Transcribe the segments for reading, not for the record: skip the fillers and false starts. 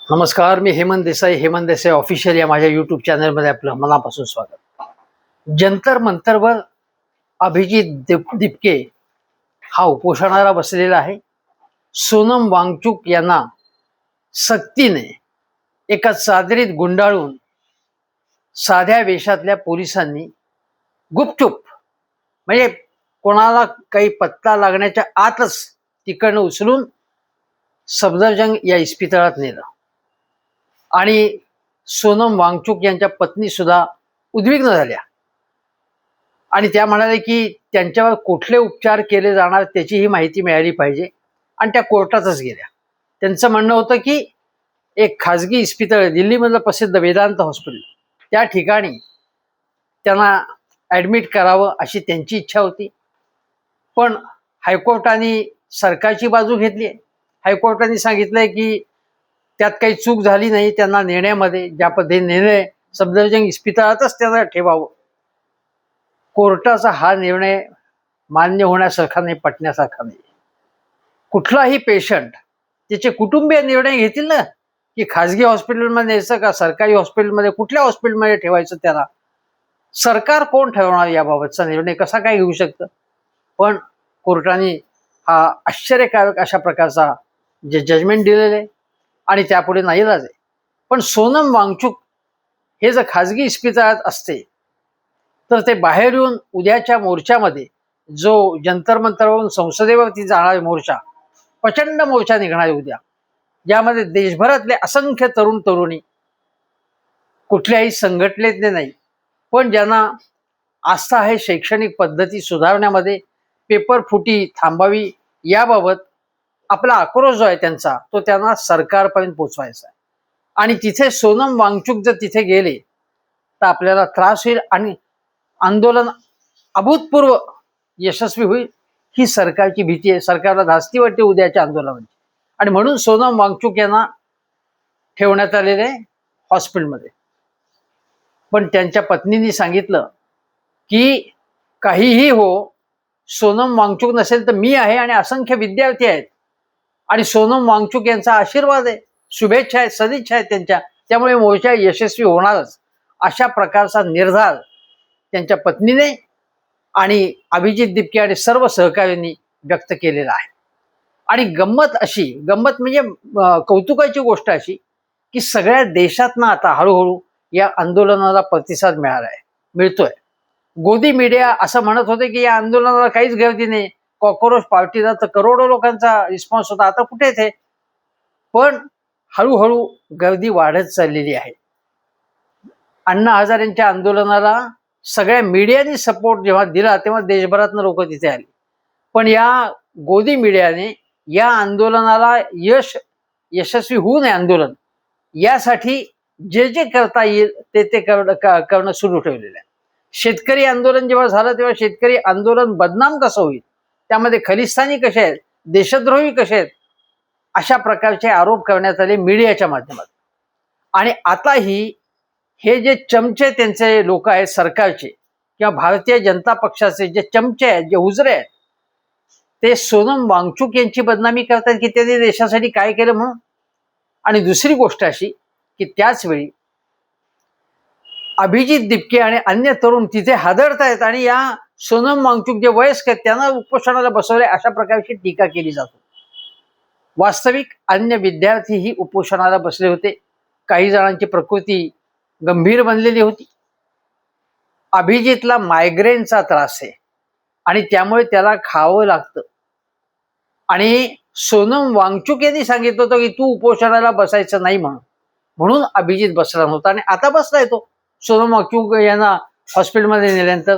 नमस्कार, मी हेमंत देसाई ऑफिशियल या माझ्या यूट्यूब चॅनलमध्ये आपलं मनापासून स्वागत. जंतर मंतरवर अभिजित दिपके हा उपोषणाला बसलेला आहे. सोनम वांगचुक यांना सक्तीने एका चादरीत गुंडाळून साध्या वेशातल्या पोलिसांनी गुपचूप, म्हणजे कोणाला काही पत्ता लागण्याच्या आतच तिकडनं उचलून सफदरजंग या इस्पितळात नेलं. आणि सोनम वांगचुक यांच्या पत्नी सुद्धा उद्विग्न झाल्या आणि त्या म्हणाले की त्यांच्यावर कुठले उपचार केले जाणार त्याची ही माहिती मिळाली पाहिजे, आणि त्या कोर्टातच गेल्या. त्यांचं म्हणणं होतं की एक खाजगी इस्पितळ, दिल्लीमधलं प्रसिद्ध वेदांत हॉस्पिटल, त्या ठिकाणी त्यांना ॲडमिट करावं अशी त्यांची इच्छा होती. पण हायकोर्टाने सरकारची बाजू घेतली आहे. हायकोर्टाने सांगितलंय की त्यात काही चूक झाली नाही, त्यांना निर्णयामध्ये ज्या पद्धतीने निर्णय सफदरजंग इस्पितळातच त्यांना ठेवावं. कोर्टाचा हा निर्णय मान्य होण्यासारखा नाही, पटण्यासारखा नाही. कुठलाही पेशंट, त्याचे कुटुंबीय निर्णय घेतील ना की खाजगी हॉस्पिटलमध्ये न्यायचं का सरकारी हॉस्पिटलमध्ये, कुठल्या हॉस्पिटलमध्ये ठेवायचं त्याला. सरकार कोण ठरवणार याबाबतचा निर्णय, कसा काय घेऊ शकतं. पण कोर्टाने हा आश्चर्यकारक अशा प्रकारचा जे जजमेंट दिलेलं आहे आणि त्यापुढे नाईलाज आहे. पण सोनम वांगचुक हे जर खाजगी इस्पितळात असते तर ते बाहेर येऊन उद्याच्या मोर्चामध्ये, जो जंतर मंतरवरून संसदेवरती जाणारा मोर्चा, प्रचंड मोर्चा निघणार उद्या, ज्यामध्ये देशभरातले असंख्य तरुण तरुणी, कुठल्याही संघटनेतले नाही पण ज्यांना आस्था आहे शैक्षणिक पद्धती सुधारण्यामध्ये, पेपर फुटी थांबावी याबाबत आपला आक्रोश जो आहे त्यांचा, तो त्यांना सरकारपर्यंत पोचवायचा आहे. आणि तिथे सोनम वांगचुक जर तिथे गेले तर आपल्याला त्रास होईल आणि आंदोलन अभूतपूर्व यशस्वी होईल, ही सरकारची भीती आहे. सरकारला धास्ती वाटते उद्याच्या आंदोलनाची, आणि म्हणून सोनम वांगचुक यांना ठेवण्यात आलेले आहे हॉस्पिटलमध्ये. पण त्यांच्या पत्नींनी सांगितलं की काहीही हो, सोनम वांगचुक नसेल तर मी आहे आणि असंख्य विद्यार्थी आहेत, आणि सोनम वांगचुक यांचा आशीर्वाद आहे, शुभेच्छा आहेत, सदिच्छा आहेत त्यांच्या, त्यामुळे मोर्चा यशस्वी होणारच, अशा प्रकारचा निर्धार त्यांच्या पत्नीने आणि अभिजित दिपके आणि सर्व सहकाऱ्यांनी व्यक्त केलेला आहे. आणि गंमत म्हणजे कौतुकाची गोष्ट अशी की सगळ्या देशातनं आता हळूहळू या आंदोलनाला प्रतिसाद मिळतोय. गोदी मीडिया असं म्हणत होते की या आंदोलनाला काहीच गर्दी नाही, कॉकरोच पार्टीला तर करोडो लोकांचा रिस्पॉन्स होता, आता कुठे थे. पण हळूहळू गर्दी वाढत चाललेली आहे. अण्णा हजारेंच्या आंदोलनाला सगळ्या मीडियाने सपोर्ट जेव्हा दिला तेव्हा देशभरातनं लोक तिथे आली. पण या गोदी मीडियाने या आंदोलनाला यशस्वी होऊ नये आंदोलन, यासाठी जे जे करता येईल ते करणं सुरू ठेवलेलं आहे. शेतकरी आंदोलन जेव्हा झालं तेव्हा शेतकरी आंदोलन बदनाम कसं होईल, त्यामध्ये खलिस्तानी कसे आहेत, देशद्रोही कसे आहेत, अशा प्रकारचे आरोप करण्यात आले मीडियाच्या माध्यमातून. आणि आताही हे जे चमचे त्यांचे लोक आहेत सरकारचे किंवा भारतीय जनता पक्षाचे जे चमचे आहेत, जे हुजरे आहेत, ते सोनम वांगचुक यांची बदनामी करतात की त्यांनी देशासाठी काय केलं म्हणून. आणि दुसरी गोष्ट अशी की त्याच वेळी अभिजित दिपके आणि अन्य तरुण तिथे हादरतायत आणि या सोनम वांगचुक जे वयस्क आहेत त्यांना उपोषणाला बसवले, अशा प्रकारची टीका केली जाते. वास्तविक अन्य विद्यार्थीही उपोषणाला बसले होते. काही जणांची प्रकृती गंभीर बनलेली होती. अभिजितला मायग्रेनचा त्रास आहे आणि त्यामुळे त्याला खावं लागतं. आणि सोनम वांगचुक यांनी सांगितलं होतं की तू उपोषणाला बसायचं नाही म्हणून अभिजित बसला नव्हता, आणि आता बसलाय तो सोनम वांगचुक यांना हॉस्पिटलमध्ये नेल्यानंतर.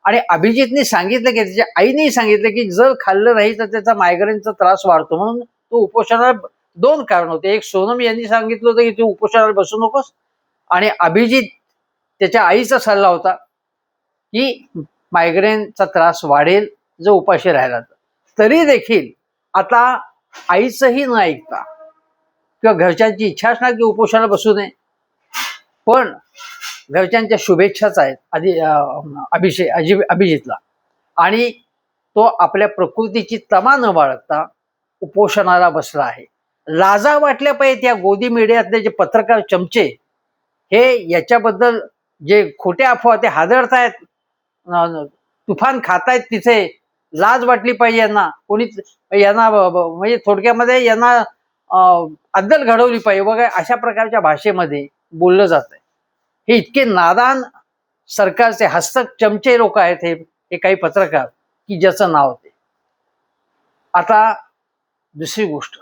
आणि अभिजितने सांगितलं की त्याच्या आईने सांगितलं की जर खाल्लं नाही तर त्याचा मायग्रेनचा त्रास वाढतो, म्हणून तो उपोषणाला. दोन कारण होते, एक सोनम यांनी सांगितलं होतं की तू उपोषणाला बसू नकोस, आणि अभिजित त्याच्या आईचा सल्ला होता की मायग्रेनचा त्रास वाढेल जर उपाशी राहिला तर. तरी देखील आता आईचंही न ऐकता किंवा घरच्यांची इच्छा असणार की उपोषणाला बसू नये, पण घरच्यांच्या शुभेच्छाच आहेत अभिजितला, आणि तो आपल्या प्रकृतीची तमा न बाळगता उपोषणाला बसला आहे. लाजा वाटल्या पाहिजे त्या गोदी मीडियातले जे पत्रकार चमचे हे याच्याबद्दल जे खोट्या अफवा ते हादरतायत, तुफान खातायत तिथे. लाज वाटली पाहिजे यांना. कोणी यांना म्हणजे थोडक्यामध्ये यांना अद्दल घडवली पाहिजे बघा. अशा प्रकारच्या भाषेमध्ये बोललं जात आहे. हे इतके नादान सरकारचे हस्तक चमचे लोक आहेत हे काही पत्रकार की ज्याचं नाव ते. आता दुसरी गोष्ट,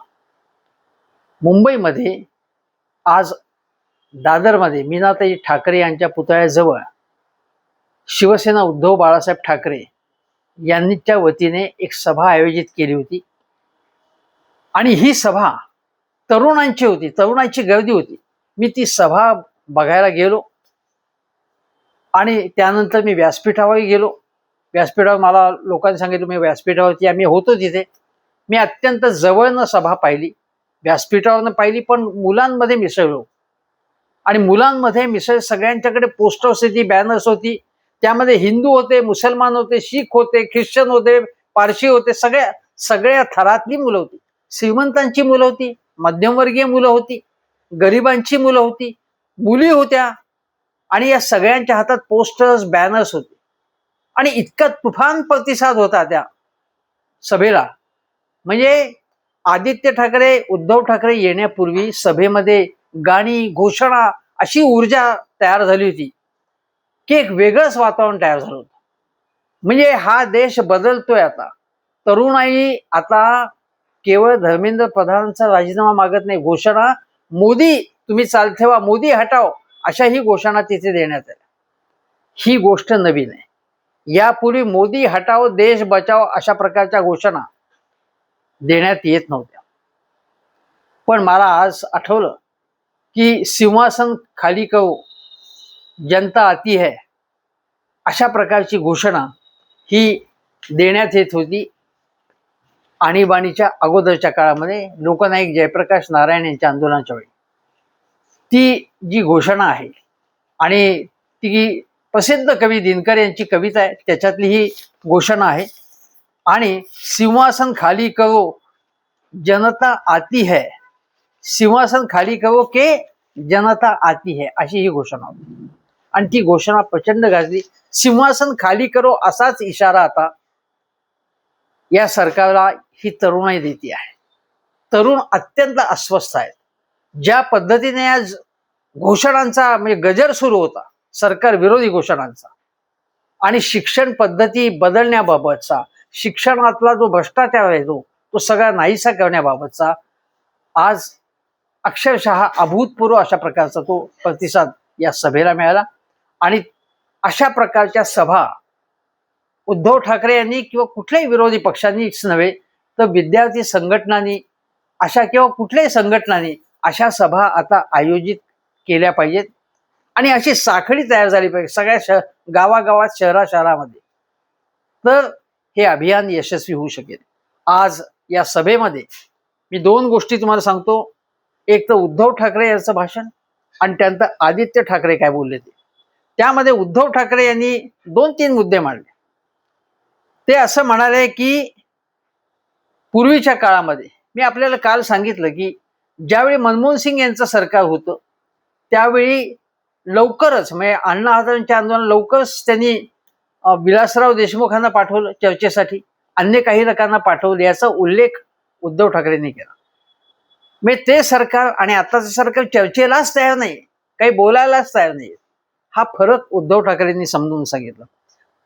मुंबईमध्ये आज दादरमध्ये मीनाताई ठाकरे यांच्या पुतळ्याजवळ शिवसेना उद्धव बाळासाहेब ठाकरे यांच्या वतीने एक सभा आयोजित केली होती. आणि ही सभा तरुणांची होती, तरुणांची गर्दी होती. मी ती सभा बघायला गेलो आणि त्यानंतर मी व्यासपीठावर गेलो. व्यासपीठावर मला लोकांनी सांगितलं, मी व्यासपीठावरती आम्ही होतो तिथे. मी अत्यंत जवळनं सभा पाहिली, व्यासपीठावरनं पाहिली, पण मुलांमध्ये मिसळलो. आणि मुलांमध्ये मिसळ सगळ्यांच्याकडे पोस्टर्स होती, बॅनर्स होती. त्यामध्ये हिंदू होते, मुसलमान होते, शीख होते, ख्रिश्चन होते, पारशी होते, सगळ्या थरातली मुलं होती. श्रीमंतांची मुलं होती, मध्यमवर्गीय मुलं होती, गरिबांची मुलं होती, मुली होत्या. आणि या सगळ्यांच्या हातात पोस्टर्स, बॅनर्स होते. आणि इतका तुफान प्रतिसाद होता त्या सभेला. म्हणजे आदित्य ठाकरे, उद्धव ठाकरे येण्यापूर्वी सभेमध्ये गाणी, घोषणा अशी ऊर्जा तयार झाली होती की एक वेगळंच वातावरण तयार झालं होतं. म्हणजे हा देश बदलतोय आता. तरुणाई आता केवळ धर्मेंद्र प्रधानांचा राजीनामा मागत नाही. घोषणा मोदी तुम्ही चाल ठेवा, मोदी हटाव, अशा ही घोषणा तिथे देण्यात आल्या. ही गोष्ट नवीन आहे. यापूर्वी मोदी हटाव, देश बचाव अशा प्रकारच्या घोषणा देण्यात येत नव्हत्या. पण मला आज आठवलं की सिंहासन खाली करो, जनता आती है, अशा प्रकारची घोषणा ही देण्यात येत होती आणीबाणीच्या अगोदरच्या काळामध्ये, लोकनायक जयप्रकाश नारायण यांच्या आंदोलनाच्या वेळी. ती जी घोषणा आहे आणि ती प्रसिद्ध कवी दिनकर यांची कविता आहे, त्याच्यातली ही घोषणा आहे. आणि सिंहासन खाली करो, जनता आती है, सिंहासन खाली करो के जनता आती है, अशी ही घोषणा होती. आणि ती घोषणा प्रचंड गाजली. सिंहासन खाली करो असाच इशारा आता या सरकारला ही तरुणाई देते आहे. तरुण अत्यंत अस्वस्थ आहेत. ज्या पद्धतीने आज घोषणांचा म्हणजे गजर सुरू होता, सरकार विरोधी घोषणांचा, आणि शिक्षण पद्धती बदलण्याबाबतचा, शिक्षणातला जो भ्रष्टाचार आहे तो सगळा नाहीसा करण्याबाबतचा आज अक्षरशः अभूतपूर्व अशा प्रकारचा तो प्रतिसाद या सभेला मिळाला. आणि अशा प्रकारच्या सभा उद्धव ठाकरे यांनी किंवा कुठल्याही विरोधी पक्षांनीच नव्हे तर विद्यार्थी संघटनांनी अशा किंवा कुठल्याही संघटनांनी अशा सभा आता आयोजित केल्या पाहिजेत. आणि अशी साखळी तयार झाली पाहिजे सगळ्या गावागावात, शहरामध्ये. तर हे अभियान यशस्वी होऊ शकेल. आज या सभेमध्ये मी दोन गोष्टी तुम्हाला सांगतो. एक तर उद्धव ठाकरे यांचं भाषण आणि त्यानंतर आदित्य ठाकरे काय बोलले ते. त्यामध्ये उद्धव ठाकरे यांनी 2-3 मुद्दे मांडले. ते असं म्हणाले की पूर्वीच्या काळामध्ये, मी आपल्याला काल सांगितलं की ज्यावेळी मनमोहन सिंग यांचं सरकार होतं त्यावेळी लवकरच म्हणजे अण्णा हजारेंच्या आंदोलन लवकरच त्यांनी विलासराव देशमुखांना पाठवलं चर्चेसाठी, अन्य काही लोकांना पाठवलं, याचा उल्लेख उद्धव ठाकरेंनी केला. म्हणजे ते सरकार आणि आताचं सरकार चर्चेलाच तयार नाही, काही बोलायलाच तयार नाही. हा फरक उद्धव ठाकरेंनी समजून सांगितलं.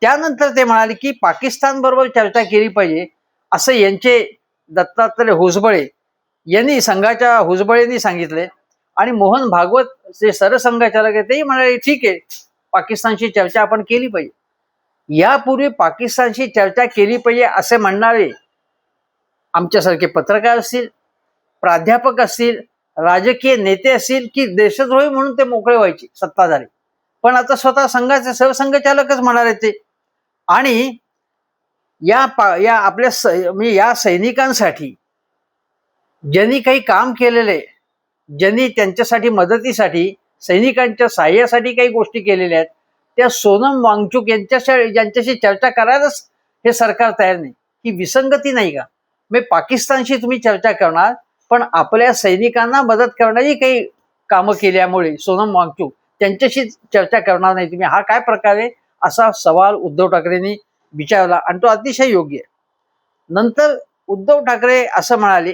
त्यानंतर ते म्हणाले की पाकिस्तान बरोबर चर्चा केली पाहिजे, असं यांचे दत्तात्रय होसबळे यांनी, संघाच्या होसबळेंनी सांगितले. आणि मोहन भागवत जे सरसंघचालक आहे तेही म्हणाले ठीक आहे, पाकिस्तानशी चर्चा आपण केली पाहिजे. यापूर्वी पाकिस्तानशी चर्चा केली पाहिजे असे म्हणणारे आमच्यासारखे पत्रकार असतील, प्राध्यापक असतील, राजकीय नेते असतील की देशद्रोही म्हणून ते मोकळे व्हायचे सत्ताधारी, पण आता स्वतः संघाचे सरसंघचालकच म्हणाले ते. आणि या आपल्या या सैनिकांसाठी ज्यांनी काही काम केलेले, ज्यांनी त्यांच्यासाठी मदतीसाठी, सैनिकांच्या सहाय्यासाठी काही गोष्टी केलेल्या आहेत, त्या सोनम वांगचुक यांच्याशी चर्चा करायलाच हे सरकार तयार नाही. ही विसंगती नाही का? म्हणजे पाकिस्तानशी तुम्ही चर्चा करणार पण आपल्या सैनिकांना मदत करणारी काही कामं केल्यामुळे सोनम वांगचूक त्यांच्याशी चर्चा करणार नाही तुम्ही, हा काय प्रकार आहे, असा सवाल उद्धव ठाकरेंनी विचारला आणि तो अतिशय योग्य आहे. नंतर उद्धव ठाकरे असं म्हणाले,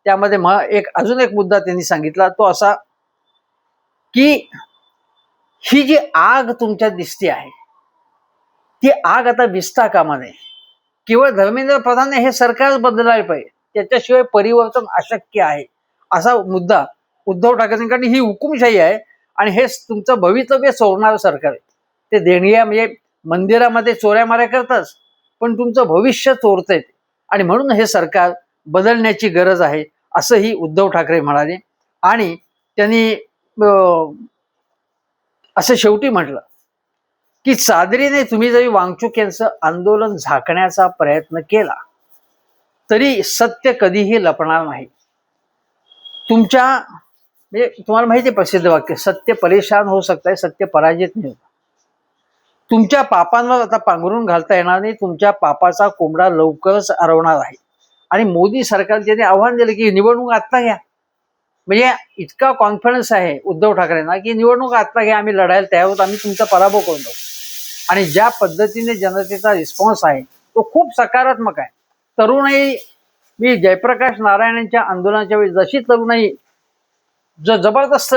त्यामध्ये अजून एक मुद्दा त्यांनी सांगितला, तो असा की ही जी आग तुमच्यात दिसते आहे ती आग आता विसता कामा नये. केवळ धर्मेंद्र प्रधानने हे सरकार बदलायला पाहिजे, त्याच्याशिवाय परिवर्तन अशक्य आहे, असा मुद्दा उद्धव ठाकरेंकडे. ही हुकुमशाही आहे आणि हे तुमचं भवितव्य चोरणारं सरकार आहे. ते देणग्या म्हणजे मंदिरामध्ये चोऱ्या माऱ्या करतात, पण तुमचं भविष्य चोरतंय आणि म्हणून हे सरकार बदलण्याची गरज आहे, असंही उद्धव ठाकरे म्हणाले. आणि त्यांनी असं शेवटी म्हटलं की चादरीने तुम्ही जरी वांगचूक यांचं आंदोलन झाकण्याचा प्रयत्न केला तरी सत्य कधीही लपणार नाही. तुमच्या म्हणजे तुम्हाला माहिती आहे प्रसिद्ध वाक्य, सत्य परेशान हो सकता है, सत्य पराजित नाही होता. तुमच्या पापांवर आता पांघरून घालता येणार नाही, तुमच्या पापाचा कोंबडा लवकरच आरवणार आहे. आणि मोदी सरकार त्याने आव्हान दिलं की निवडणूक आत्ता घ्या. म्हणजे इतका कॉन्फिडन्स आहे उद्धव ठाकरेंना की निवडणूक आत्ता घ्या, आम्ही लढायला तयार आहोत, आम्ही तुमचा पराभव करून देऊ. आणि ज्या पद्धतीने जनतेचा रिस्पॉन्स आहे तो खूप सकारात्मक आहे. तरुणाई, मी जयप्रकाश नारायणांच्या आंदोलनाच्या वेळी जशी तरुणाई जो जबरदस्त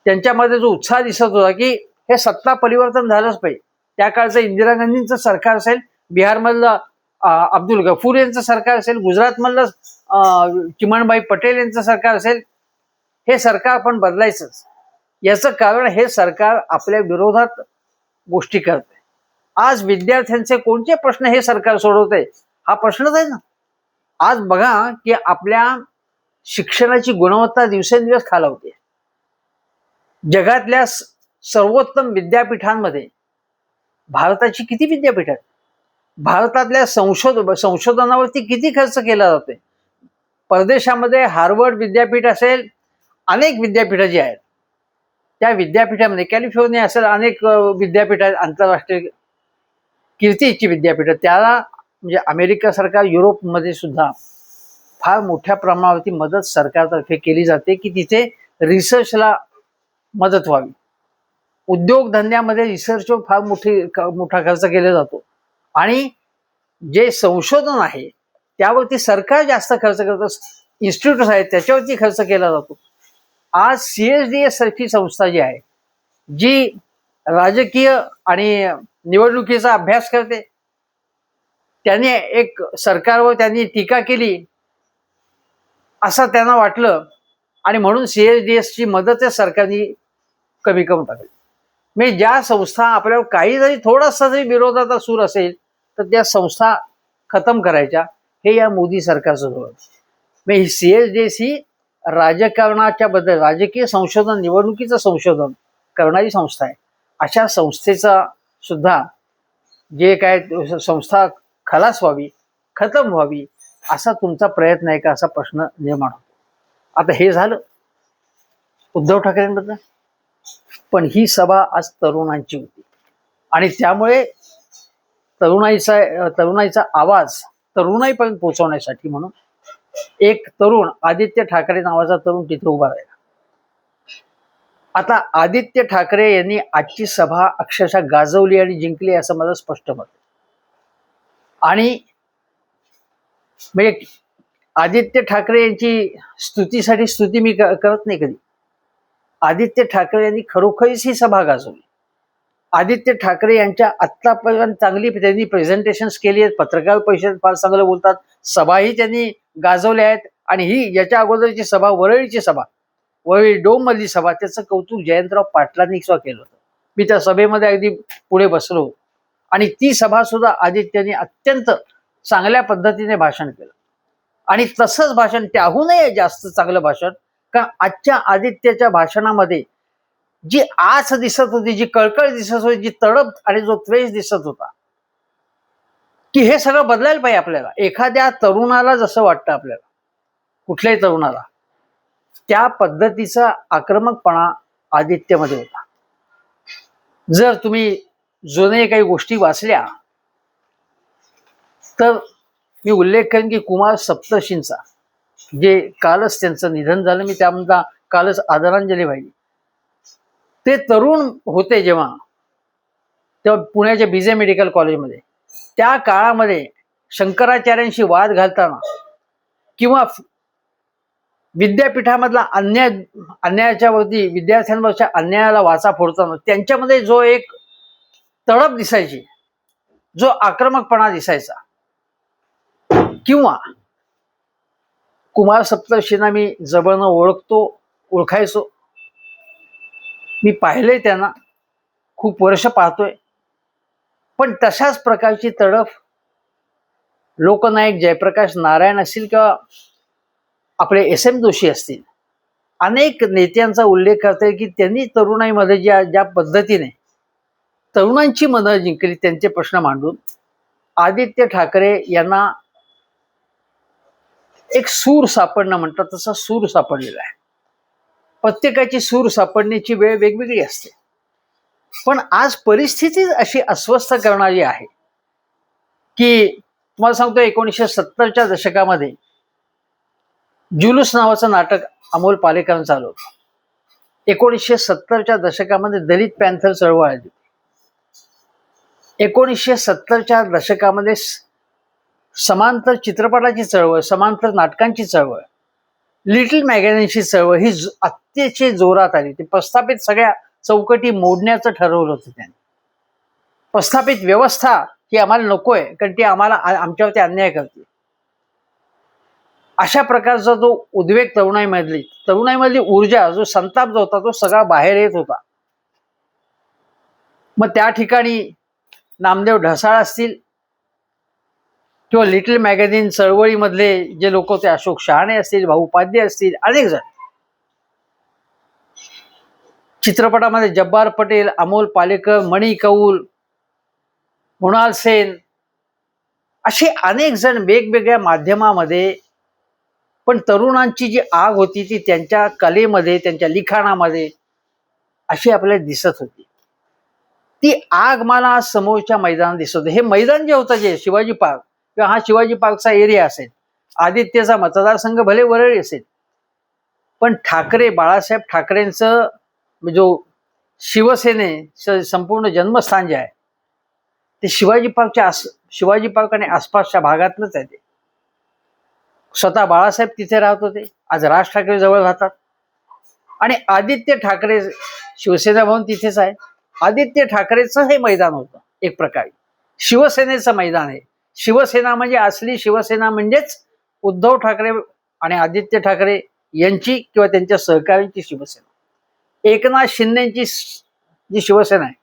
त्यांच्यामध्ये जो उत्साह दिसत होता की हे सत्ता परिवर्तन झालंच पाहिजे. त्या काळचं इंदिरा गांधींचं सरकार असेल, बिहारमधलं अब्दुल गफूर यांचं सरकार असेल, गुजरातमधलं चिमणबाई पटेल यांचं सरकार असेल, हे सरकार आपण बदलायचंच. याचं कारण हे सरकार आपल्या विरोधात गोष्टी करते. आज विद्यार्थ्यांचे कोणते प्रश्न हे सरकार सोडवते हा प्रश्नच आहे ना. आज बघा की आपल्या शिक्षणाची गुणवत्ता दिवसेंदिवस खालावते. जगातल्या सर्वोत्तम विद्यापीठांमध्ये भारताची किती विद्यापीठ आहेत, भारतातल्या संशोधनावरती किती खर्च केला जातोय. परदेशामध्ये हार्वर्ड विद्यापीठ असेल, अनेक विद्यापीठं जी आहेत त्या विद्यापीठामध्ये, कॅलिफोर्निया असेल, अनेक विद्यापीठ आहेत आंतरराष्ट्रीय कीर्तीची विद्यापीठं. त्याला म्हणजे अमेरिका सरकार, युरोपमध्ये सुद्धा फार मोठ्या प्रमाणावरती मदत सरकारतर्फे केली जाते की तिथे रिसर्चला मदत व्हावी. उद्योगधंद्यामध्ये रिसर्चवर फार मोठा खर्च केला जातो आणि जे संशोधन आहे त्यावरती सरकार जास्त खर्च करतं. इन्स्टिट्यूट आहेत त्याच्यावरती खर्च केला जातो. आज CSDS सारखी संस्था जी आहे, जी राजकीय आणि निवडणुकीचा अभ्यास करते, त्याने एक सरकारवर त्यांनी टीका केली असं त्यांना वाटलं आणि म्हणून CSDS ची मदत सरकारने कमी करून टाकली. म्हणजे ज्या संस्था आपल्यावर काही जरी थोडासा जरी विरोधाचा सूर असेल तर त्या संस्था खतम करायच्या, हे या मोदी सरकारचं धोरण. म्हणजे CSDS ही राजकारणाच्या बद्दल, राजकीय संशोधन, निवडणुकीचं संशोधन करणारी संस्था आहे. अशा संस्थेचा सुद्धा जे काय संस्था खलास व्हावी, खतम व्हावी, असा तुमचा प्रयत्न आहे का, असा प्रश्न निर्माण होतो. आता हे झालं उद्धव ठाकरेंबद्दल. पण ही सभा आज तरुणांची होती आणि त्यामुळे तरुणाईचा आवाज तरुणाईपर्यंत पोहोचवण्यासाठी म्हणून एक तरुण, आदित्य ठाकरे नावाचा तरुण तिथे उभा राहिला. आता आदित्य ठाकरे यांनी आजची सभा अक्षरशः गाजवली आणि जिंकली असं माझं स्पष्ट मत. आणि म्हणजे आदित्य ठाकरे यांची स्तुती मी करत नाही कधी. आदित्य ठाकरे यांनी खरोखरीच ही सभा गाजवली. आदित्य ठाकरे यांच्या आत्तापर्यंत चांगली त्यांनी प्रेझेंटेशन्स केली आहेत, पत्रकार परिषदेत फार चांगलं बोलतात, सभाही त्यांनी गाजवल्या आहेत. आणि ही याच्या अगोदरची सभा, वरळीची सभा, वरळी डोम मधली सभा, त्याचं कौतुक जयंतराव पाटलांनी सुद्धा केलं होतं. मी त्या सभेमध्ये अगदी पुढे बसलो आणि ती सभा सुद्धा आदित्यने अत्यंत चांगल्या पद्धतीने भाषण केलं. आणि तसंच भाषण, त्याहूनही जास्त चांगलं भाषण, कारण आजच्या आदित्यच्या भाषणामध्ये जी आस दिसत होती, जी कळकळ दिसत होती, जी तडप आणि जो त्वेष दिसत होता की हे सगळं बदलायला पाहिजे आपल्याला. एखाद्या तरुणाला जसं वाटतं आपल्याला, कुठल्याही तरुणाला, त्या पद्धतीचा आक्रमकपणा आदित्यमध्ये होता. जर तुम्ही जुने काही गोष्टी वाचल्या तर मी उल्लेख करेन की कुमार सप्तर्षींचा जे कालच त्यांचं निधन झालं, मी त्यामध्ये कालच आदरांजली वाहिली. ते तरुण होते जेव्हा, तेव्हा पुण्याच्या बीजे मेडिकल कॉलेजमध्ये त्या काळामध्ये शंकराचार्यांशी वाद घालताना किंवा विद्यापीठामधला अन्यायाच्या वरती विद्यार्थ्यांवरच्या अन्यायाला वाचा फोडताना त्यांच्यामध्ये जो एक तडप दिसायची, जो आक्रमकपणा दिसायचा, किंवा कुमार सप्तर्षींना मी जवळनं ओळखायचो, मी पाहिलंय त्यांना, खूप वर्ष पाहतोय. पण तशाच प्रकारची तडफ लोकनायक जयप्रकाश नारायण असतील किंवा आपले SM जोशी असतील, अनेक नेत्यांचा उल्लेख करता येईल की त्यांनी तरुणाईमध्ये ज्या पद्धतीने तरुणांची मनं जिंकली त्यांचे प्रश्न मांडून, आदित्य ठाकरे यांना एक सूर सापडणं म्हणतात तसा सूर सापडलेला आहे. प्रत्येकाची सूर सापडण्याची वेळ वेगवेगळी असते, पण आज परिस्थिती अशी अस्वस्थ करणारी आहे की तुम्हाला सांगतो, 1970च्या दशकामध्ये जुलूस नावाचं नाटक अमोल पालेकरांचं चालू होतं. 1970च्या दशकामध्ये दलित पॅन्थर चळवळ आली. 1970च्या दशकामध्ये समांतर चित्रपटाची चळवळ, समांतर नाटकांची चळवळ, लिटिल मॅगझिनची चळवळ ही अतिशय जोरात आली. ते प्रस्थापित सगळ्या चौकटी मोडण्याचं ठरवलं होतं त्यांनी. प्रस्थापित व्यवस्था ही आम्हाला नकोय, कारण ती आमच्यावरती अन्याय करते. अशा प्रकारचा जो उद्वेग तरुणाईमधली ऊर्जा, जो संताप जो होता, तो सगळा बाहेर येत होता. मग त्या ठिकाणी नामदेव ढसाळ असतील किंवा लिटिल मॅगझिन चळवळीमधले जे लोक होते, अशोक शहाणे असतील, भाऊ उपाध्ये असतील, अनेक जण, चित्रपटामध्ये जब्बार पटेल, अमोल पालेकर, मणी कौल, मृणाल सेन, असे अनेक जण वेगवेगळ्या माध्यमामध्ये. पण तरुणांची जी आग होती ती त्यांच्या कलेमध्ये, त्यांच्या लिखाणामध्ये अशी आपल्याला दिसत होती. ती आग मला आज समोरच्या मैदानात दिसत होती. हे मैदान जे होतं, जे शिवाजी पार्क किंवा हा शिवाजी पार्कचा एरिया असेल, आदित्यचा मतदारसंघ भले वरळी असेल, पण बाळासाहेब ठाकरेंचं जो शिवसेने संपूर्ण जन्मस्थान जे आहे ते शिवाजी पार्क आणि आसपासच्या भागातलंच आहे. ते स्वतः बाळासाहेब तिथे राहत होते, आज राज ठाकरे जवळ राहतात. आणि आदित्य ठाकरे शिवसेना भवन तिथेच आहे. आदित्य ठाकरेचं हे मैदान होतं, एक प्रकारे शिवसेनेचं मैदान आहे. शिवसेना म्हणजे असली शिवसेना म्हणजेच उद्धव ठाकरे आणि आदित्य ठाकरे यांची किंवा त्यांच्या सहकाऱ्यांची शिवसेना. एकनाथ शिंदेची जी शिवसेना आहे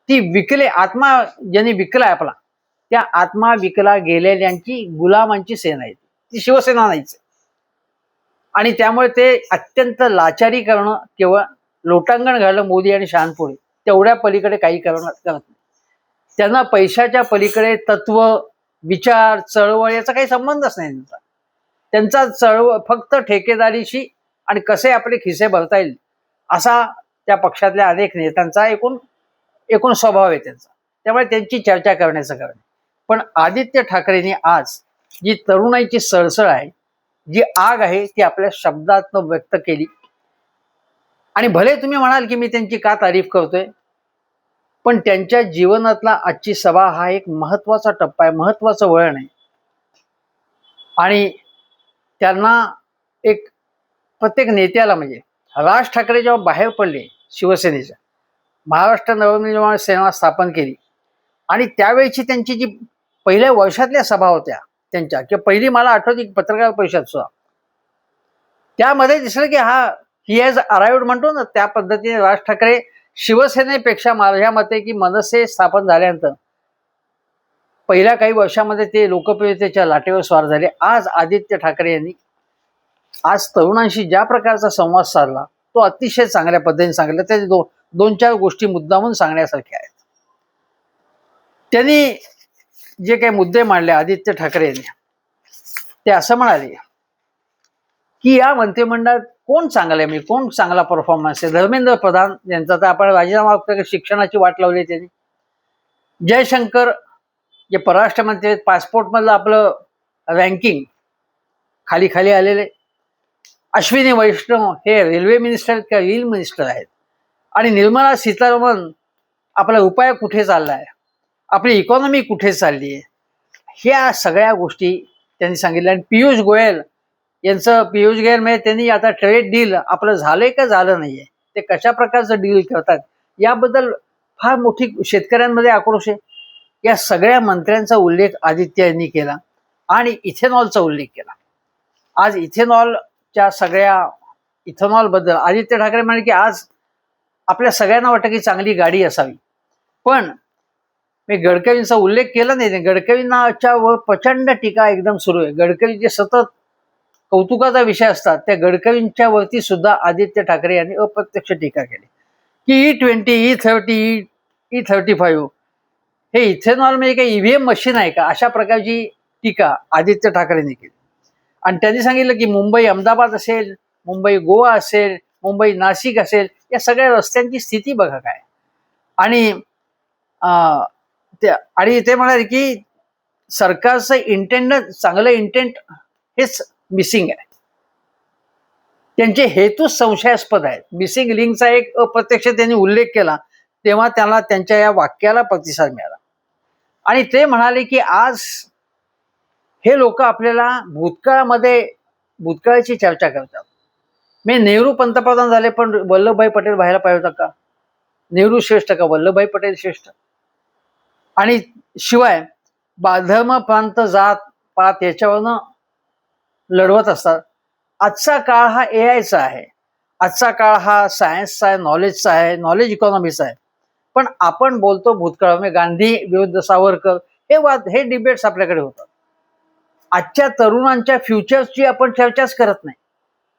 ती आत्मा ज्यांनी विकलाय आपला, त्या आत्मा विकला गेलेल्यांची गुलामांची सेना आहे, ती शिवसेना नाहीच. आणि त्यामुळे ते अत्यंत लाचारी करणं किंवा लोटांगण घालणं मोदी आणि शहानपुढे, तेवढ्या पलीकडे काही करत नाही. त्यांना पैशाच्या पलीकडे तत्व, विचार, चळवळ याचा काही संबंधच नाही. त्यांचा चळवळ फक्त ठेकेदारीशी आणि कसे आपले खिसे भरता येईल असा त्या पक्षातल्या अनेक नेत्यांचा एकूण स्वभाव आहे त्यांचा. त्यामुळे त्यांची चर्चा करण्याचं कारण. पण आदित्य ठाकरेंनी आज जी तरुणाईची सळसळ आहे, जी आग आहे, ती आपल्या शब्दातनं व्यक्त केली. आणि भले तुम्ही म्हणाल की मी त्यांची का तारीफ करतोय, पण त्यांच्या जीवनातला आजची सभा हा एक महत्वाचा टप्पा आहे, महत्वाचं वळण आहे. आणि त्यांना एक प्रत्येक नेत्याला, म्हणजे राज ठाकरे जेव्हा बाहेर पडले शिवसेनेच्या, महाराष्ट्र नवनिर्माण सेना स्थापन केली आणि त्यावेळची त्यांची जी पहिल्या वर्षातल्या सभा होत्या त्यांच्या, किंवा पहिली मला आठवते पत्रकार परिषद सुद्धा, त्यामध्ये दिसलं की ही हॅज अराइव्ड म्हणतो ना, त्या पद्धतीने राज ठाकरे शिवसेनेपेक्षा माझ्या मते की मनसे स्थापन झाल्यानंतर पहिल्या काही वर्षामध्ये ते लोकप्रियतेच्या लाटेवर स्वार झाले. आज आदित्य ठाकरे यांनी आज तरुणांशी ज्या प्रकारचा संवाद साधला तो अतिशय चांगल्या पद्धतीने सांगितला. त्याचे दोन चार गोष्टी मुद्दामून सांगण्यासारख्या आहेत. त्यांनी जे काही मुद्दे मांडले आदित्य ठाकरे यांनी, ते असं म्हणाले की या मंत्रिमंडळात कोण चांगलं आहे, मी कोण चांगला परफॉर्मन्स आहे. धर्मेंद्र प्रधान यांचा तर आपण राजीनामा शिक्षणाची वाट लावली त्यांनी. जयशंकर जे परराष्ट्र मंत्री, पासपोर्ट मधलं आपलं रँकिंग खाली आलेले. अश्विनी वैष्णव हे रेल्वे मिनिस्टर किंवा रील मिनिस्टर आहेत, आणि निर्मला सीतारामन आपला उपाय कुठे चाललाय, आपली इकॉनॉमी कुठे चालली आहे, ह्या सगळ्या गोष्टी त्यांनी सांगितल्या. आणि पियुष गोयल म्हणजे त्यांनी आता ट्रेड डील आपलं झालंय का झालं नाहीये, ते कशा प्रकारचं डील करतात याबद्दल फार मोठी शेतकऱ्यांमध्ये आक्रोश आहे. या सगळ्या मंत्र्यांचा उल्लेख आदित्य यांनी केला आणि इथेनॉलचा उल्लेख केला. आज इथेनॉल बद्दल आदित्य ठाकरे म्हणाले की आज आपल्या सगळ्यांना वाटतं की चांगली गाडी असावी, पण मी गडकरींचा उल्लेख केला नाही. गडकरींच्या वर प्रचंड टीका एकदम सुरू आहे. गडकरी जे सतत कौतुकाचा विषय असतात त्या गडकरींच्या वरती सुद्धा आदित्य ठाकरे यांनी अप्रत्यक्ष टीका केली की E20, E30, E35 हे इथेनॉल म्हणजे काही ईव्हीएम मशीन आहे का, अशा प्रकारची टीका आदित्य ठाकरेंनी केली. आणि त्यांनी सांगितलं की मुंबई अहमदाबाद असेल, मुंबई गोवा असेल, मुंबई नाशिक असेल, या सगळ्या रस्त्यांची स्थिती बघा काय. आणि ते म्हणाले की सरकारचं चांगलं इंटेंट हेच मिसिंग आहे, त्यांचे हेतूच संशयास्पद आहेत. मिसिंग लिंकचा एक अप्रत्यक्ष त्यांनी उल्लेख केला, तेव्हा त्याला त्यांच्या या वाक्याला प्रतिसाद मिळाला. आणि ते म्हणाले की आज हे लोक आपल्याला भूतकाळाची चर्चा करतात. मी नेहरू पंतप्रधान झाले पण वल्लभभाई पटेल व्हायला पाहिजे होता का, नेहरू श्रेष्ठ का वल्लभभाई पटेल श्रेष्ठ. आणि शिवाय धर्म प्रांत जात पात याच्यावरनं लढवत असतात. आजचा काळ हा AIचा आहे, आजचा काळ हा सायन्सचा आहे, नॉलेजचा आहे, नॉलेज इकॉनॉमीचा आहे. पण आपण बोलतो भूतकाळ, म्हणजे गांधी विरुद्ध सावरकर हे डिबेट्स आपल्याकडे होतात. आजच्या तरुणांच्या फ्युचरची आपण चर्चाच करत नाही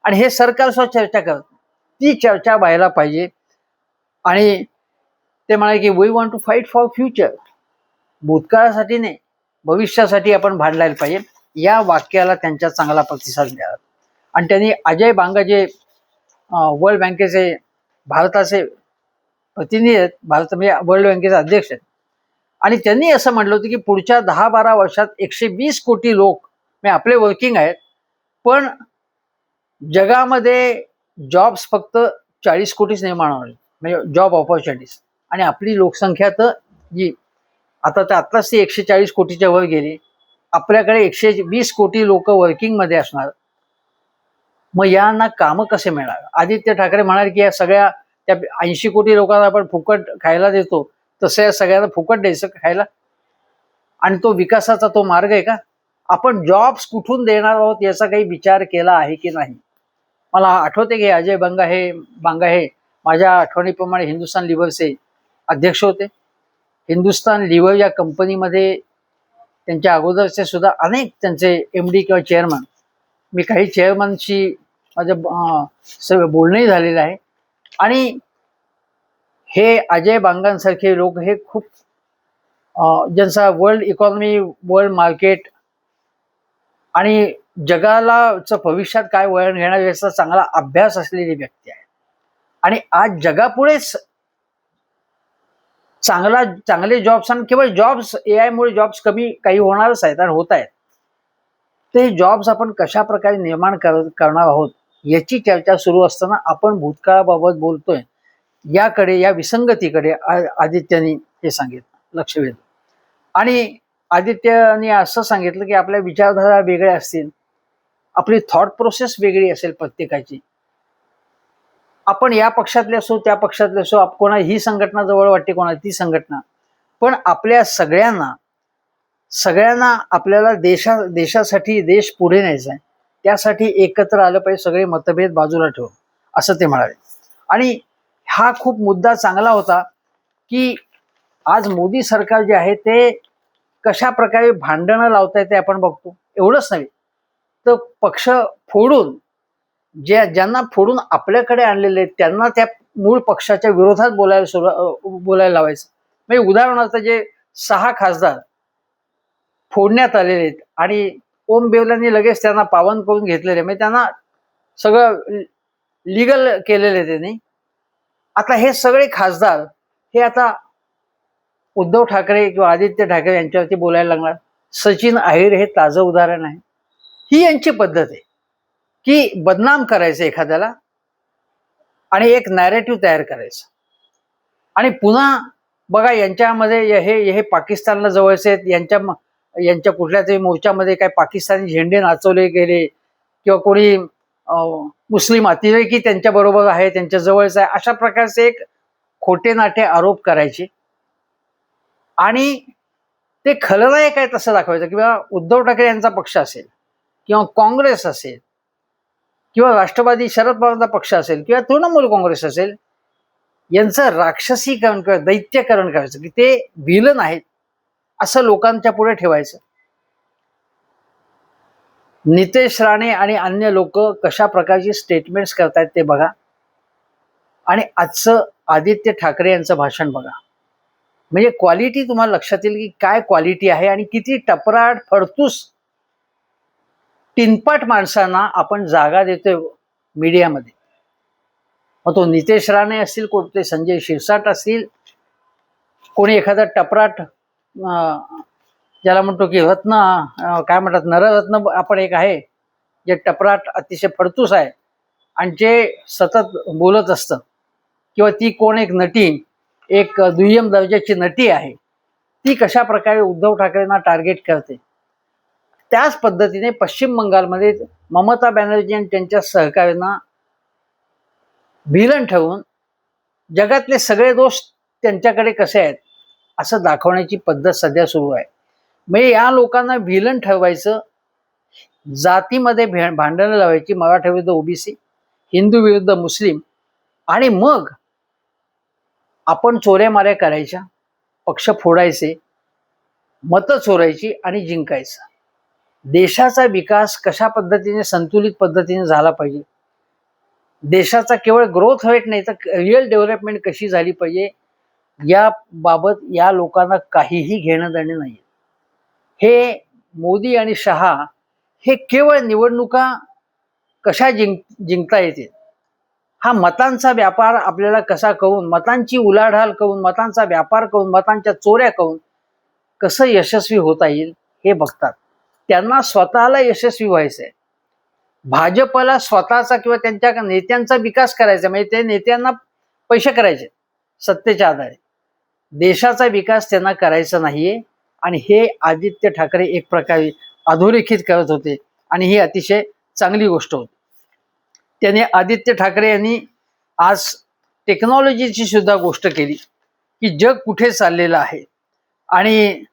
आणि हे सरकार सुद्धा चर्चा करत नाही. ती चर्चा व्हायला पाहिजे. आणि ते म्हणाले की we want to fight for future, भूतकाळासाठी नाही भविष्यासाठी आपण भांडायला पाहिजे. या वाक्याला त्यांच्या चांगला प्रतिसाद मिळाला. आणि त्यांनी अजय बांगा जे वर्ल्ड बँकेचे भारताचे प्रतिनिधी आहेत, भारत म्हणजे वर्ल्ड बँकेचे अध्यक्ष आहेत, आणि त्यांनी असं म्हटलं होतं की पुढच्या 10-12 वर्षात 120 कोटी लोक म्हणजे आपले वर्किंग आहेत, पण जगामध्ये जॉब्स फक्त 40 कोटीच निर्माण होणार, म्हणजे जॉब ऑपॉर्च्युनिटीज. आणि आपली लोकसंख्या तर जी आत्ताच ती 140 कोटीच्या वर गेली, आपल्याकडे 120 कोटी लोक वर्किंगमध्ये असणार. मग यांना कामं कसे मिळणार. आदित्य ठाकरे म्हणाले की या सगळ्या त्या 80 कोटी लोकांना आपण फुकट खायला देतो, तसं या सगळ्यांना फुकट द्यायचं खायला, आणि तो विकासाचा तो मार्ग आहे का. आपण जॉब्स कुठून देणार आहोत याचा काही विचार केला आहे की नाही. मला आठवते की अजय बांगा हे माझ्या आठवणीप्रमाणे हिंदुस्तान लिव्हरचे अध्यक्ष होते. हिंदुस्तान लिव्हर या कंपनीमध्ये त्यांच्या अगोदरचे सुद्धा अनेक त्यांचे MD किंवा चेअरमन, मी काही चेअरमनशी माझं बोलणंही झालेलं आहे. आणि हे अजय बांगांसारखे लोक हे खूप ज्यांचा वर्ल्ड इकॉनॉमी, वर्ल्ड मार्केट आणि जगाला भविष्यात काय वळण घेणार याचा चांगला अभ्यास असलेली व्यक्ती आहे. आणि आज जगापुढेच चांगले जॉब्स, आणि केवळ जॉब्स AI मुळे जॉब्स कमी काही होणारच आहेत आणि होत आहेत. ते जॉब्स आपण कशा प्रकारे निर्माण करणार आहोत याची चर्चा सुरू असताना आपण भूतकाळाबाबत बोलतोय, या विसंगतीकडे आदित्यनी हे सांगितलं, लक्ष वेधलं. आणि आदित्यनी असं सांगितलं की आपल्या विचारधारा वेगळ्या असतील, आपली थॉट प्रोसेस वेगळी असेल प्रत्येकाची. आपण या पक्षातले असो त्या पक्षातले असो, कोणा ही संघटना जवळ वाटते, कोणा ती संघटना, पण आपल्या सगळ्यांना आपल्याला देशासाठी देश पुढे न्यायचा आहे, त्यासाठी एकत्र आलं पाहिजे, सगळे मतभेद बाजूला ठेवून, असं ते म्हणाले. आणि हा खूप मुद्दा चांगला होता की आज मोदी सरकार जे आहे ते कशा प्रकारे भांडणं लावताय ते आपण बघतो. एवढंच नव्हे तर पक्ष फोडून ज्यांना फोडून आपल्याकडे आणलेले आहेत त्यांना त्या मूळ पक्षाच्या विरोधात बोलायला लावायचं. म्हणजे उदाहरणार्थ जे 6 खासदार फोडण्यात आलेले आहेत आणि ओम बिर्लांनी लगेच त्यांना पावन करून घेतलेले, म्हणजे त्यांना सगळं लिगल केलेलं आहे त्यांनी. आता हे सगळे खासदार हे आता उद्धव ठाकरे किंवा आदित्य ठाकरे यांच्यावरती बोलायला लागणार. सचिन अहिर हे ताजं उदाहरण आहे. ही यांची पद्धत आहे. की बदनाम करायचं एखाद्याला आणि एक नॅरेटिव्ह तयार करायचं. आणि पुन्हा बघा यांच्यामध्ये हे पाकिस्तानला जवळचे आहेत, यांच्या कुठल्या तरी मोर्चामध्ये काय पाकिस्तानी झेंडे नाचवले गेले किंवा कोणी मुस्लिम अतिरेकी त्यांच्या बरोबर आहे, त्यांच्या जवळच आहे, अशा प्रकारचे एक खोटे नाटे आरोप करायचे आणि ते खलनायक आहे तसं दाखवायचं. किंवा उद्धव ठाकरे यांचा पक्ष असेल किंवा काँग्रेस असेल किंवा राष्ट्रवादी शरद पवारांचा पक्ष असेल किंवा तृणमूल काँग्रेस असेल, यांचं राक्षसीकरण किंवा दैत्यकरण करायचं की ते विलन आहेत असं लोकांच्या पुढे ठेवायचं. नितेश राणे आणि अन्य लोक कशा प्रकारची स्टेटमेंट्स करतायत ते बघा आणि आजचं आदित्य ठाकरे यांचं भाषण बघा. म्हणजे क्वालिटी तुम्हाला लक्षात येईल की काय क्वालिटी आहे आणि किती टपराट फडतूस टिनपाट माणसांना आपण जागा देतोय मीडियामध्ये. मग तो नितेश राणे असतील, कोणते संजय शिरसाट असतील, कोणी एखादा टपराट ज्याला म्हणतो की रत्न काय म्हणतात नररत्न आपण एक आहे जे टपराट अतिशय फडतूस आहे आणि जे सतत बोलत असतं, किंवा ती कोण एक नटी, एक दुय्यम दर्जाची नटी आहे, ती कशा प्रकारे उद्धव ठाकरेंना टार्गेट करते. त्याच पद्धतीने पश्चिम बंगालमध्ये ममता बॅनर्जी आणि त्यांच्या सहकाऱ्यांना विलन ठेवून जगातले सगळे दोष त्यांच्याकडे कसे आहेत असं दाखवण्याची पद्धत सध्या सुरू आहे. म्हणजे या लोकांना विलन ठेवायचं, जातीमध्ये भांडणं लावायची, मराठा विरुद्ध ओबीसी, हिंदू विरुद्ध मुस्लिम, आणि मग आपण चोऱ्या माऱ्या करायच्या, पक्ष फोडायचे, मतं चोरायची आणि जिंकायचं. देशाचा विकास कशा पद्धतीने संतुलित पद्धतीने झाला पाहिजे, देशाचा केवळ ग्रोथ रेट नाही तर रिअल डेव्हलपमेंट कशी झाली पाहिजे या बाबत या लोकांना काहीही घेणं देणं नाही. हे मोदी आणि शहा हे केवळ निवडणुका कशा जिंकता येतील हा मतांचा व्यापार आपल्याला कसा करून, मतांची उलाढाल करून, मतांचा व्यापार करून, मतांच्या चोऱ्या करून कसं यशस्वी होता येईल हे बघतात. त्यांना स्वतःला यशस्वी व्हायचंय, भाजपला स्वतःचा किंवा त्यांच्या नेत्यांचा विकास करायचा, म्हणजे ते नेत्यांना पैसे करायचे सत्तेच्या आधारे, देशाचा विकास त्यांना करायचा नाहीये. आणि हे आदित्य ठाकरे एक प्रकारे अधोरेखित करत होते आणि ही अतिशय चांगली गोष्ट होती. त्याने आदित्य ठाकरे यांनी आज टेक्नॉलॉजीची सुद्धा गोष्ट केली की जग कुठे चाललेलं आहे, आणि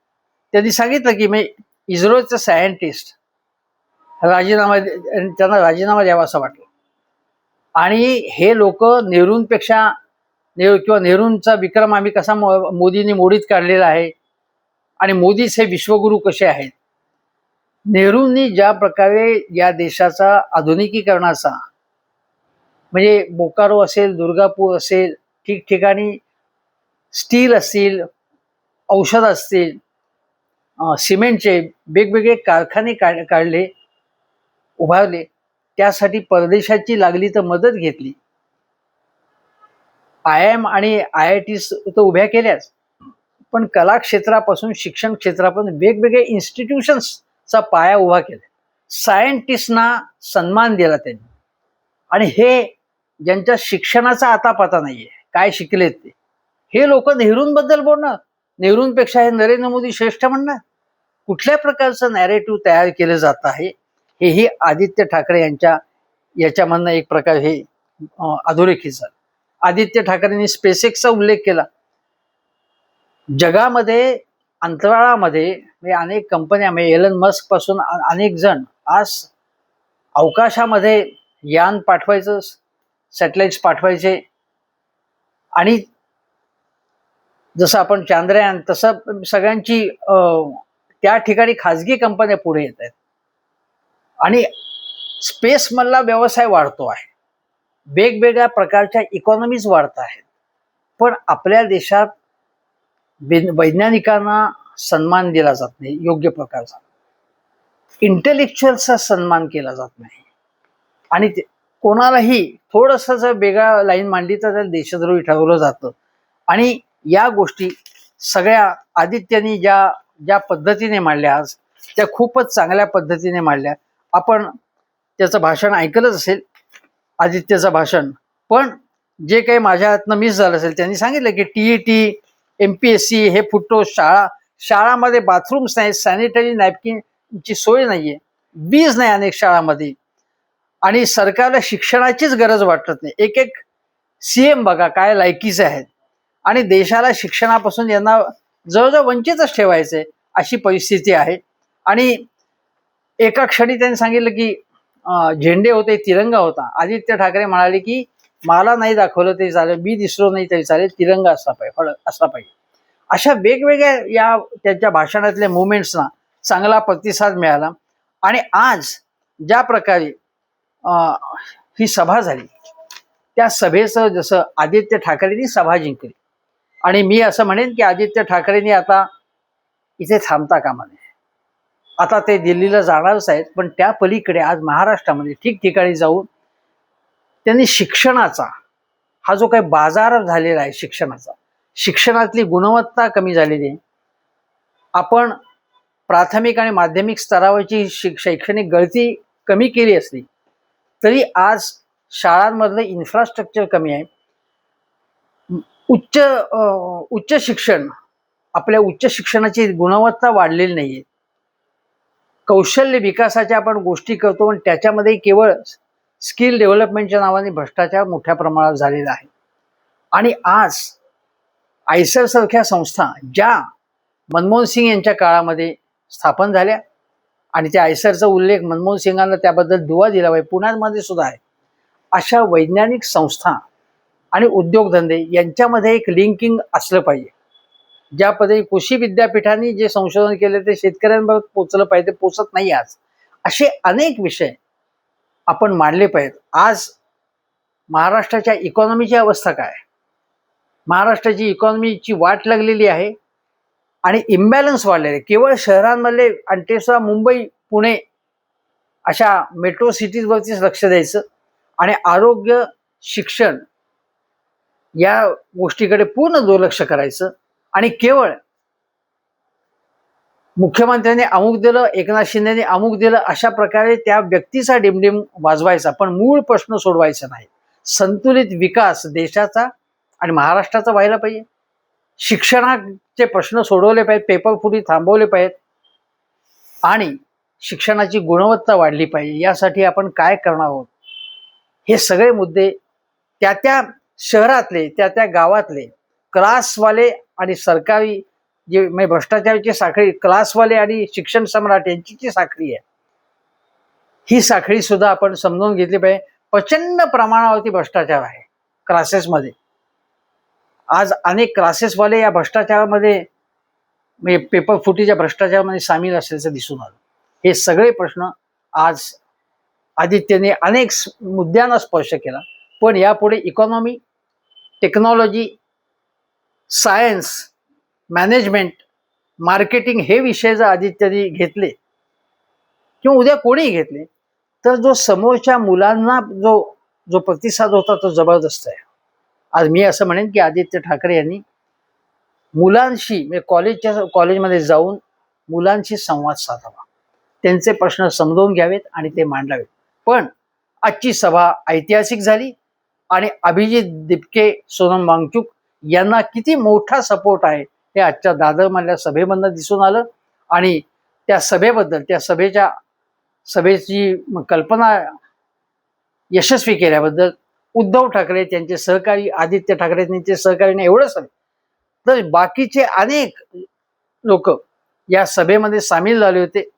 त्यांनी सांगितलं की मी इस्रोचं सायंटिस्ट त्यांना राजीनामा द्यावा असं वाटलं. आणि हे लोक नेहरूंपेक्षा किंवा नेहरूंचा विक्रम आम्ही कसा मोदींनी मोडीत काढलेला आहे आणि मोदीच हे विश्वगुरू कसे आहेत. नेहरूंनी ज्या प्रकारे या देशाचा आधुनिकीकरणाचा, म्हणजे बोकारो असेल, दुर्गापूर असेल, ठिकठिकाणी स्टील असतील, औषध असतील, सिमेंटचे वेगवेगळे कारखाने काढले, उभारले, त्यासाठी परदेशाची लागली तर मदत घेतली. IIM आणि IIT तर उभ्या केल्याच, पण कला क्षेत्रापासून शिक्षण क्षेत्रापासून वेगवेगळे इन्स्टिट्यूशन्सचा पाया उभा केला. सायंटिस्टना सन्मान दिला त्यांनी. आणि हे ज्यांच्या शिक्षणाचा आता पता नाहीये, काय शिकलेत ते, हे लोक नेहरूंबद्दल बोलणार, नेहरूंपेक्षा हे नरेंद्र मोदी श्रेष्ठ म्हणणार. कुठल्या प्रकारचं नॅरेटिव्ह तयार केलं जात आहे हेही आदित्य ठाकरे याच्यामधनं एक प्रकार हे अधोरेखित झालं. आदित्य ठाकरेंनी स्पेसएक्सचा उल्लेख केला. जगामध्ये अंतराळामध्ये म्हणजे अनेक कंपन्या, म्हणजे एलन मस्क पासून अनेक जण आज अवकाशामध्ये यान पाठवायचं, सॅटेलाइट्स पाठवायचे, आणि जसं आपण चांद्रयान तसं सगळ्यांची त्या ठिकाणी खाजगी कंपन्या पुढे येत आहेत आणि स्पेसमधला व्यवसाय वाढतो आहे, वेगवेगळ्या प्रकारच्या इकॉनॉमीज वाढत आहेत. पण आपल्या देशात वैज्ञानिकांना सन्मान दिला जात नाही योग्य प्रकारचा, इंटेलेक्च्युअलचा सन्मान केला जात नाही. आणि कोणालाही थोडंसं जर वेगळा लाईन मांडली तर त्याला देशद्रोही ठरवलं जातं. आणि या गोष्टी सगळ्या आदित्यनी ज्या पद्धतीने मांडल्या आज, त्या खूपच चांगल्या पद्धतीने मांडल्या. आपण त्याचं भाषण ऐकलंच असेल, आदित्यचं भाषण. पण जे काही माझ्या हातनं मिस झालं असेल, त्यांनी सांगितलं की TET, MPSC हे फुटतो, शाळामध्ये बाथरूम्स नाही, सॅनिटरी नॅपकिनची सोय नाहीये, वीज नाही अनेक शाळामध्ये, आणि सरकारला शिक्षणाचीच गरज वाटत नाही. एक एक CM बघा काय लायकीचे आहेत, आणि देशाला शिक्षणापासून यांना जवळजवळ वंचितच ठेवायचंय अशी परिस्थिती आहे. आणि एका क्षणी त्यांनी सांगितलं की झेंडे होते, तिरंगा होता. आदित्य ठाकरे म्हणाले की मला नाही दाखवलं तरी चालेल, मी दिसलो नाही तरी चालेल, तिरंगा असला पाहिजे. अशा वेगवेगळ्या या त्यांच्या भाषणातल्या मुवमेंट्सना चांगला प्रतिसाद मिळाला. आणि आज ज्या प्रकारे ही सभा झाली, त्या सभेचं जसं आदित्य ठाकरेंनी सभा जिंकली, आणि मी असं म्हणेन की आदित्य ठाकरेंनी आता इथे थांबता कामा नये. आता ते दिल्लीला जाणारच आहेत, पण त्या पलीकडे आज महाराष्ट्रामध्ये ठिकठिकाणी जाऊन त्यांनी शिक्षणाचा हा जो काही बाजार झालेला आहे, शिक्षणातली गुणवत्ता कमी झालेली आहे. आपण प्राथमिक आणि माध्यमिक स्तरावरची शैक्षणिक गळती कमी केली असली तरी आज शाळांमधलं इन्फ्रास्ट्रक्चर कमी आहे. उच्च शिक्षण, आपल्या उच्च शिक्षणाची गुणवत्ता वाढलेली नाहीये. कौशल्य विकासाच्या आपण गोष्टी करतो, पण त्याच्यामध्ये केवळ स्किल डेव्हलपमेंटच्या नावाने भ्रष्टाचार मोठ्या प्रमाणात झालेला आहे. आणि आज आयसर सारख्या संस्था ज्या मनमोहन सिंग यांच्या काळामध्ये स्थापन झाल्या, आणि त्या आयसरचा उल्लेख मनमोहन सिंगांना त्याबद्दल दुवा दिला पाहिजे, पुण्यामध्ये सुद्धा आहे. अशा वैज्ञानिक संस्था आणि उद्योगधंदे यांच्यामध्ये एक लिंकिंग असलं पाहिजे. ज्या पद्धती कृषी विद्यापीठांनी जे संशोधन केले ते शेतकऱ्यांबरोबर पोचलं पाहिजे, पोचत नाही आज. असे अनेक विषय आपण मांडले पाहिजेत. आज महाराष्ट्राच्या इकॉनॉमीची अवस्था काय, महाराष्ट्राची इकॉनॉमीची वाट लागलेली आहे आणि इम्बॅलन्स वाढलेले. केवळ शहरांमधले आणि ते सुद्धा मुंबई, पुणे अशा मेट्रो सिटीजवरतीच लक्ष द्यायचं, आणि आरोग्य, शिक्षण या गोष्टीकडे पूर्ण दुर्लक्ष करायचं. आणि केवळ मुख्यमंत्र्यांनी अमुक दिलं, एकनाथ शिंदेने अमुक दिलं, अशा प्रकारे त्या व्यक्तीचा डिमडिम वाजवायचा, पण मूळ प्रश्न सोडवायचा नाही. संतुलित विकास देशाचा आणि महाराष्ट्राचा व्हायला पाहिजे. शिक्षणाचे प्रश्न सोडवले पाहिजेत, पेपरफुटी थांबवले पाहिजेत, आणि शिक्षणाची गुणवत्ता वाढली पाहिजे. यासाठी आपण काय करणार आहोत, हे सगळे मुद्दे त्या त्या शहरातले, त्या त्या गावातले क्लासवाले आणि सरकारी जे म्हणजे भ्रष्टाचाराची साखळी, क्लासवाले आणि शिक्षण सम्राट यांची जी साखळी आहे, ही साखळी सुद्धा आपण समजून घेतली पाहिजे. प्रचंड प्रमाणावरती भ्रष्टाचार आहे क्लासेसमध्ये. आज अनेक क्लासेसवाले या भ्रष्टाचारामध्ये, म्हणजे पेपर फुटीच्या भ्रष्टाचारामध्ये सामील असल्याचं दिसून आलं. हे सगळे प्रश्न आज आदित्यने अनेक मुद्द्यांना स्पर्श केला. पण यापुढे economy, technology, science, management, marketing हे विषय जर आदित्यने घेतले किंवा उद्या कोणीही घेतले, तर जो समोरच्या मुलांना जो प्रतिसाद होता तो जबरदस्त आहे. आज मी असं म्हणेन की आदित्य ठाकरे यांनी मुलांशी, म्हणजे कॉलेजमध्ये जाऊन मुलांशी संवाद साधावा, त्यांचे प्रश्न समजून घ्यावेत आणि ते मांडावेत. पण आजची सभा ऐतिहासिक झाली, आणि अभिजित दिपके, सोनम वांगचुक यांना किती मोठा सपोर्ट आहे हे आजच्या दादरमधल्या सभेमधनं दिसून आलं. आणि त्या सभेबद्दल, त्या सभेची कल्पना यशस्वी केल्याबद्दल उद्धव ठाकरे, त्यांचे सहकारी आदित्य ठाकरे, त्यांचे सहकारीने एवढंच नाही तर बाकीचे अनेक लोक या सभेमध्ये सामील झाले होते.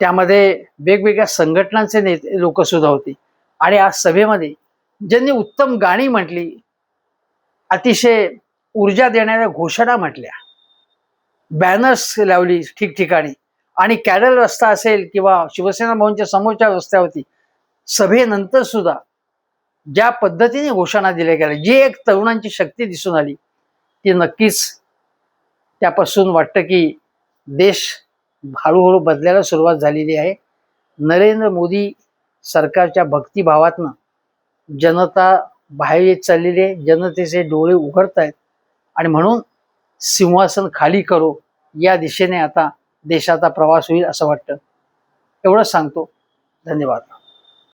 त्यामध्ये वेगवेगळ्या संघटनांचे नेते लोक सुद्धा होते. आणि आज सभेमध्ये ज्यांनी उत्तम गाणी म्हटली, अतिशय ऊर्जा देणाऱ्या घोषणा म्हटल्या, बॅनर्स लावली ठिकठिकाणी, आणि कॅरल रस्ता असेल किंवा शिवसेना भवनच्या समोरच्या रस्त्यावरती सभेनंतर सुद्धा ज्या पद्धतीने घोषणा दिल्या गेल्या, जी एक तरुणांची शक्ती दिसून आली, ती नक्कीच त्यापासून वाटतं की देश हळूहळू बदलायला सुरुवात झालेली आहे. नरेंद्र मोदी सरकारच्या भक्तिभावातनं जनता बाहेर येत चाललेली आहे, जनतेचे डोळे उघडत आहेत, आणि म्हणून सिंहासन खाली करो या दिशेने आता देशाचा प्रवास होईल असं वाटतं. एवढंच सांगतो. धन्यवाद.